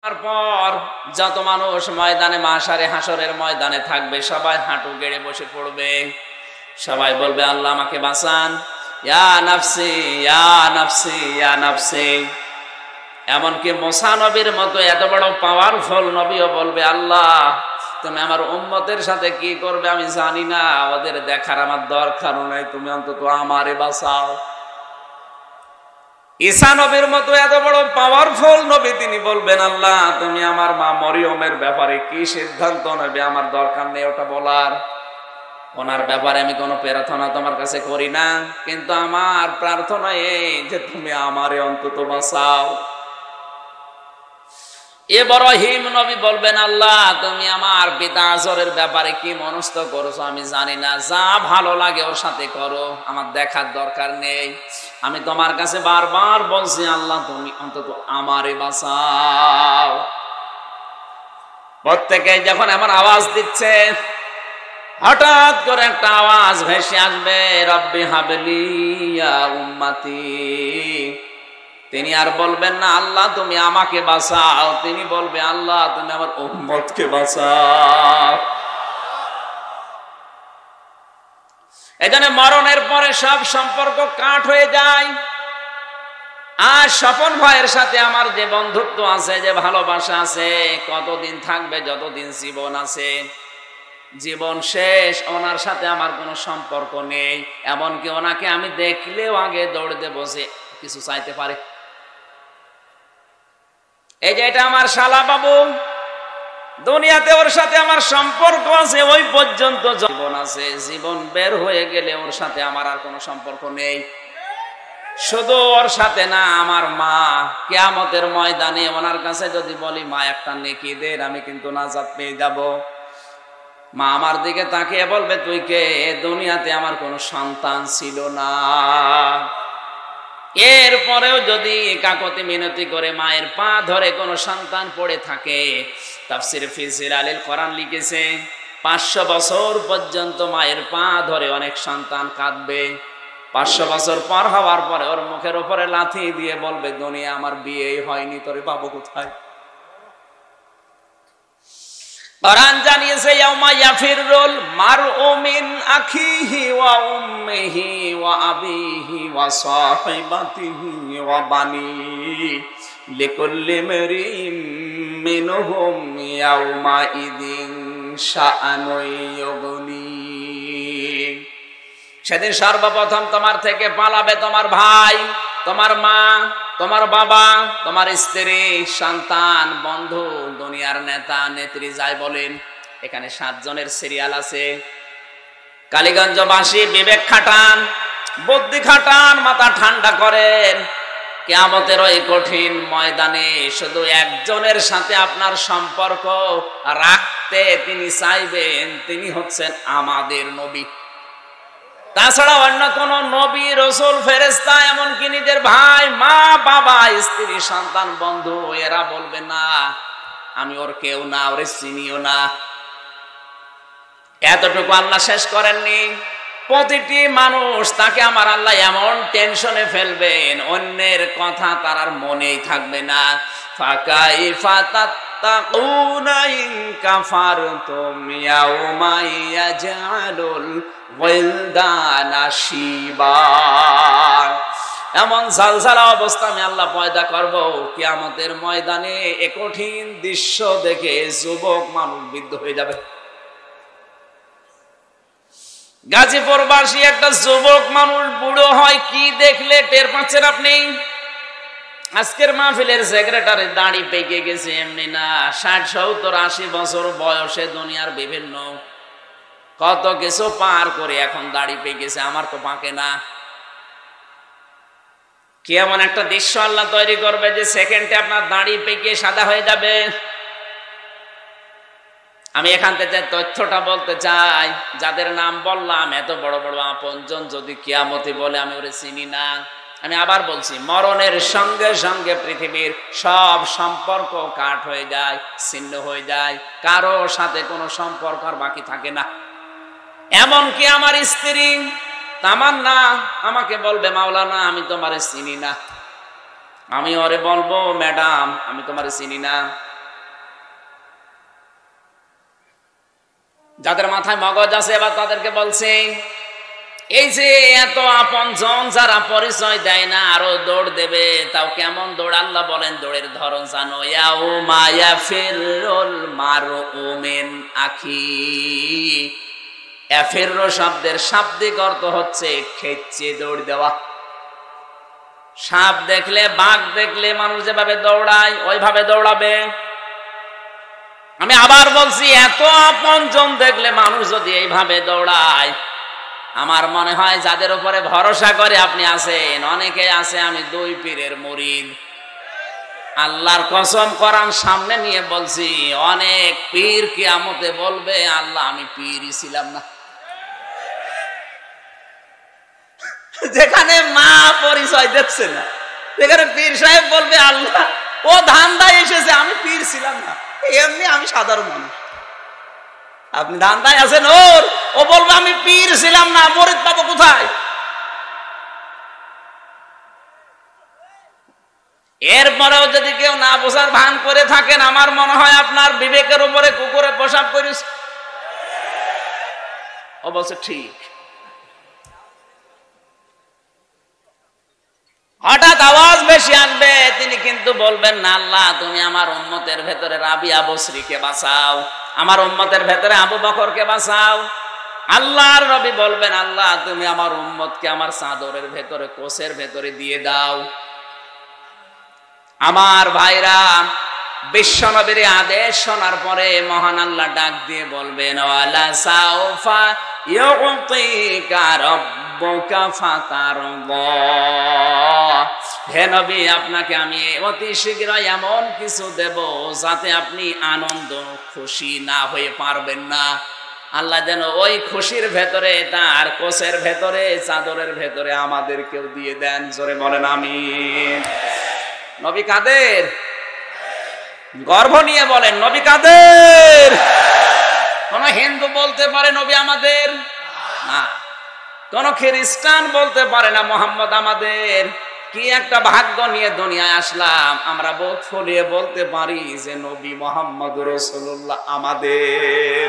তারপর যত মানুষ ময়দানে মাশারে হাসরের ময়দানে থাকবে সবাই হাঁটু গেড়ে বসে পড়বে, সবাই বলবে আল্লাহ আমাকে বাঁচান, ইয়া নাফসি ইয়া নাফসি ইয়া নাফসি। এমনকি মুসা নবীর মতো এত বড় পাওয়ারফুল নবীও বলবে আল্লাহ তুমি আমার উম্মতের সাথে কি করবে আমি জানি না, ওদের দেখার আমার দরকার নাই, তুমি অন্তত আমারে বাঁচাও। ঈসা নবীর মতো এত বড় পাওয়ারফুল নবী তিনি বলবেন আল্লাহ তুমি আমার মা মরিয়মের ব্যাপারে কি সিদ্ধান্ত নেবে আমার দরকার নেই ওটা বলার, ওনার ব্যাপারে আমি কোনো প্রার্থনা তোমার কাছে করি না, কিন্তু আমার প্রার্থনা এই যে তুমি আমারে অন্তত বাঁচাও। ইব্রাহিম নবী বলবেন আল্লাহ তুমি আমার পিতা আজরের ব্যাপারে কি মনস্থ করেছো আমি জানি না, যা ভালো লাগে ওর সাথে করো, আমার দেখার দরকার নেই, আমি তোমার কাছে বারবার বলছি আল্লাহ তুমি অন্তত আমারে বাঁচাও। প্রত্যেকে যখন আমার আওয়াজ দিচ্ছে হঠাৎ করে একটা আওয়াজ ভেসে আসবে রব্বি হাবলি ইয়া উম্মতি। তিনি আর বলবেন না আল্লাহ তুমি আমাকে বাঁচাও, তিনি বলবে আল্লাহ তুমি আমার উম্মতকে বাঁচাও। এজন্য মরণের পরে সব সম্পর্ক কাট হয়ে যায়। আর স্বপন ভাইয়ের সাথে আমার যে বন্ধুত্ব আছে, যে ভালোবাসা আছে, কতদিন থাকবে যতদিন জীবন আছে, জীবন শেষ ওনার সাথে আমার কোনো সম্পর্ক নেই, এমনকি ওনাকে আমি দেখলেও আগে দৌড় দেব যে কিছু চাইতে পারে। এই যে এটা আমার শালা বাবু, দুনিয়াতে ওর সাথে আমার সম্পর্ক আছে ওই পর্যন্ত জীবন আছে, জীবন বের হয়ে গেলে ওর সাথে আমার আর কোনো সম্পর্ক নেই। শুধু ওর সাথে না, আমার মা কিয়ামতের ময়দানে ওনার কাছে যদি বলি মা একটা নেকি দেন, আমি কিন্তু নাজাত পেয়ে যাব। মা আমার দিকে তাকিয়ে বলবে তুই কে, দুনিয়াতে আমার কোনো সন্তান ছিল না। এরপরেও যদি কাকতি মিনতি করে মায়ের পা ধরে কোনো সন্তান পড়ে থাকে, তাফসীর ফিসির আলিল কোরআন লিখেছে 500 বছর পর্যন্ত মায়ের পা ধরে অনেক সন্তান কাঁদবে। 500 বছর পার হওয়ার পরে ওর মুখের উপরে লাথি দিয়ে বলবে দুনিয়া আমার বিয়েই হয়নি, তোরে পাবো কোথায়। কোরআন জানিয়েছে ইয়াউমা ইয়াফিরুল মারউ মিন আখিহি ওয়া উম্মিহি ওয়া আবিহি ওয়া সাহিবাতিহি ওয়া বানিহি লিকুল্লি ইমরিইম মিনহুম ইয়াউমা ইযিন শাআনুন ইউগনি। সেদিন সর্বপ্রথম তোমার থেকে পালাবে তোমার ভাই, তোমার মা, তোমার বাবা, তোমার স্ত্রী, সন্তান, বন্ধু, দুনিয়ার নেতা নেত্রী যাই বলেন। এখানে 7 জনের সিরিয়াল আছে। কালীগঞ্জবাসী বিবেক খাটান, বুদ্ধি খাটান, মাথা ঠান্ডা করেন। কিয়ামতের ওই কঠিন ময়দানে শুধু একজনের সাথে আপনার সম্পর্ক রাখতে তিনি চাইবেন, তিনি হচ্ছেন আমাদের নবী। তাছাড়া অন্য কোন নবী, রসুল, ফেরেশতা, এমনকি নিজের ভাই, মা, বাবা, স্ত্রী, সন্তান, বন্ধু, এরা বলবে না আমি ওর কেউ না, ওরে চিনিও না। এতটুকু আল্লাহ শেষ করেননি। প্রতিটি মানুষ তাকে আমার আল্লাহ এমন টেনশনে ফেলবেন, অন্যের কথা তার আর মনেই থাকবে না। ফাকাইফা তাত্তাকুনা ইন কাফারতুম ইয়াউমা ইয়াজআলুল ওয়ালদানা শিবা। এমন ঝালঝালা অবস্থা আমি আল্লাহ পয়দা করব কিয়ামতের ময়দানে। এ কঠিন দৃশ্য দেখে যুবক মানুষ বৃদ্ধ হয়ে যাবে। গাজীপুরবাসী একটা যুবক মানুষ বুড়ো হয় কি দেখলে টের পাচ্ছেন আপনি? আজকের মাহফিলের সেক্রেটারি দাড়ি পেকে গেছে এমনি না, 60, 70, 80 বছর বয়সে দুনিয়ার বিভিন্ন কত কিছু পার করে এখন দাড়ি পেকে গেছে, আমার তো পাকে না। কি এমন একটা দৃশ্য আল্লাহ তৈরি করবে যে সেকেন্ডে আপনার দাড়ি পেকে সাদা হয়ে যাবে। আমি এখান থেকে তথ্যটা বলতে চাই, যাদের নাম বললাম এত বড় বড় আপনজন যদি কিয়ামতে বলে আমি ওরে চিনি না, আমি আবার বলছি মরণের সঙ্গে সঙ্গে পৃথিবীর সব সম্পর্ক কাট হয়ে যায়, ছিন্ন হয়ে যায়, কারো সাথে কোনো সম্পর্ক আর বাকি থাকে না। এমনকি আমার স্ত্রী তামান্না আমাকে বলবে মাওলানা আমি তোমারে চিনি না, আমি ওরে বলবো ম্যাডাম আমি তোমারে চিনি না। যাদের মাথায় মগজ আছে এবার তাদেরকে বলছে, এই যে এত আপনজন যারা পরিচয় দেয় না আরো দৌড় দেবে, তাও কেমন দৌড়? আল্লাহ বলেন দৌড়ের ধরন জানো? ইয়াউমা ইয়াফিরুল মারউ মিন আখি। ইয়াফিরু শব্দের শাব্দিক অর্থ হচ্ছে খেচ্ছে দৌড় দেওয়া। সাপ দেখলে, বাঘ দেখলে মানুষ যেভাবে দৌড়ায় ওইভাবে দৌড়াবে। আমি আবার বলছি, এত আপনজন দেখলে মানুষ যদি এইভাবে দৌড়ায়, আমার মনে হয় যাদের উপরে ভরসা করে আপনি আছেন, অনেকে আছে আমি 2 পীরের মুরিদ। আল্লাহর কসম কোরআন সামনে নিয়ে বলছি, অনেক পীর কিয়ামতে বলবে আল্লাহ আমি পীরই ছিলাম না। যেখানে মা পরিচয় দিচ্ছে না, যেখানে পীর সাহেব বলবে আল্লাহ ও ধান্দায় এসেছে, আমি পীর ছিলাম না, এমনি আমি সাধারণ মানুষ। আপনি ধান্দায় আছেন ওর, ও বলবে আমি পীর ছিলাম না, মুরিদ পাবো কোথায়? এরপরেও যদি কেউ না বোঝার ভান করে থাকেন, আমার মনে হয় আপনার বিবেকের উপরে কুকুরে পেশাব করিস। ও বলছে ঠিক। হঠাৎ আওয়াজ বেশি আসবে, তিনি কিন্তু বলবেন না আল্লাহ তুমি আমার উম্মতের ভেতরে রাবিয়া বসরিকে বাঁচাও, আমার উম্মতের ভেতরে আবু বকরকে বাঁচাও। আল্লাহর নবী বলবেন আল্লাহ তুমি আমার উম্মতকে আমার চাদরের ভেতরে, কোষের ভেতরে দিয়ে দাও। আমার ভাইরা, বিশ্ব নবীর আদেশ শোনার পরে মহান আল্লাহ ডাক দিয়ে বলবেন ওয়ালা সাউফা ইউতিকা রাব্বুকা ফাতারদা। হে নবী, আপনাকে আমি অতি শীঘ্রই এমন কিছু দেব যাতে আপনি আনন্দ খুশি না হয়ে পারবেন না। আল্লাহ যেন ওই খুশির ভেতরে, তার কোষের ভেতরে, চাদরের ভেতরে আমাদেরকেও দিয়ে দেন। জোরে বলেন আমিন। নবী কাদের? গর্ব নিয়ে বলেন নবী কাদের? কোন হিন্দু বলতে পারে নবী আমাদের না, কোন খ্রিস্টান বলতে পারে না মোহাম্মদ আমাদের। কি একটা ভাগ্য নিয়ে দুনিয়ায় আসলাম, আমরা বুক ফুলিয়ে বলতে পারি যে নবী মোহাম্মদ রাসূলুল্লাহ আমাদের।